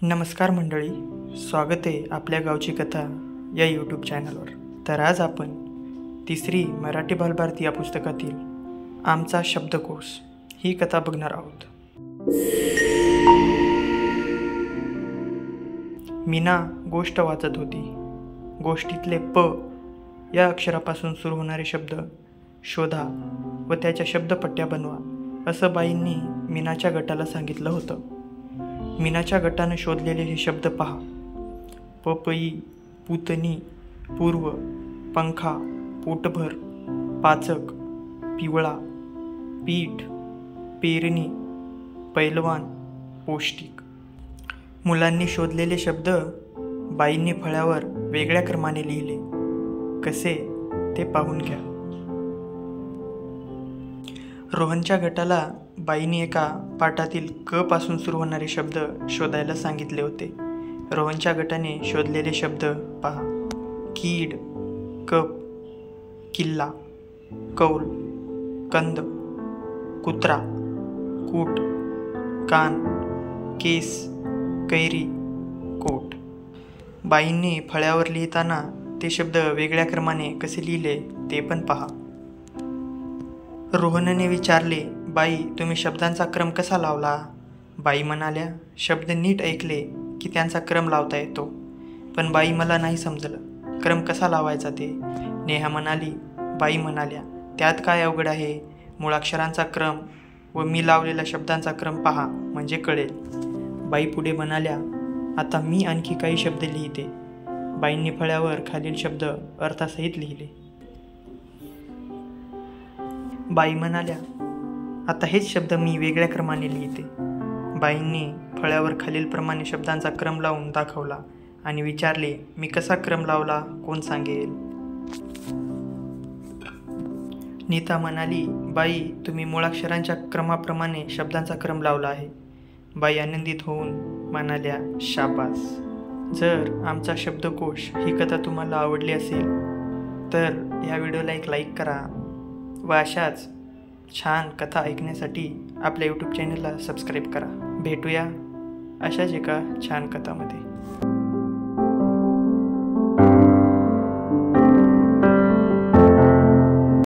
नमस्कार मंडळी, स्वागत आहे आपल्या गावची कथा या यूट्यूब चॅनलवर. तर आज आपण तिसरी मराठी बालभारती या पुस्तकातील आमचा शब्दकोश ही कथा बघणार आहोत. मीना गोष्ट वाचत होती. गोष्टीतले प या अक्षरापासून सुरू होणारे शब्द शोधा व त्याच्या शब्दपट्ट्या बनवा असं बाईंनी मीनाच्या गटाला सांगितलं होतं. मीनाच्या गटानं शोधलेले हे शब्द पहा. पपई, पुतणी, पूर्व, पंखा, पोटभर, पाचक, पिवळा, पीठ, पेरणी, पैलवान, पौष्टिक. मुलांनी शोधलेले शब्द बाईंनी फळ्यावर वेगळ्या क्रमाने लिहिले. कसे ते पाहून घ्या. रोहनच्या गटाला बाईंनी एका पाठातील क पासून सुरू होणारे शब्द शोधायला सांगितले होते. रोहनच्या गटाने शोधलेले शब्द पहा. कीड, कप, किल्ला, कौल, कंद, कुत्रा, कूट, कान, केस, कैरी, कोट. बाईंनी फळ्यावर लिहिताना ते शब्द वेगळ्या क्रमाने कसे लिहिले ते पण पहा. रोहनने विचारले, बाई तुम्ही शब्दांचा क्रम कसा लावला? बाई म्हणाल्या, शब्द नीट ऐकले की त्यांचा क्रम लावता येतो. पण बाई मला नाही समजलं, क्रम कसा लावायचा ते. नेहा म्हणाली. बाई म्हणाल्या, त्यात काय अवघड आहे, मुळाक्षरांचा क्रम व मी लावलेला शब्दांचा क्रम पहा म्हणजे कळेल. बाई पुढे म्हणाल्या, आता मी आणखी काही शब्द लिहिते. बाईंनी फळ्यावर खालील शब्द अर्थासहित लिहिले. बाई म्हणाल्या, आता हेच शब्द मी वेगळ्या क्रमाने लिहिते. बाईंनी फळ्यावर खालीलप्रमाणे शब्दांचा क्रम लावून दाखवला आणि विचारले, मी कसा क्रम लावला कोण सांगेल? नीता म्हणाली, बाई तुम्ही मुळाक्षरांच्या क्रमाप्रमाणे शब्दांचा क्रम लावला आहे. बाई आनंदित होऊन म्हणाल्या, शाबास. जर आमचा शब्दकोश ही कथा तुम्हाला आवडली असेल तर या व्हिडिओला एक लाईक करा व अशाच छान कथा ऐकण्यासाठी आपल्या यूट्यूब चॅनलला सबस्क्राईब करा. भेटूया अशाच एका छान कथामध्ये.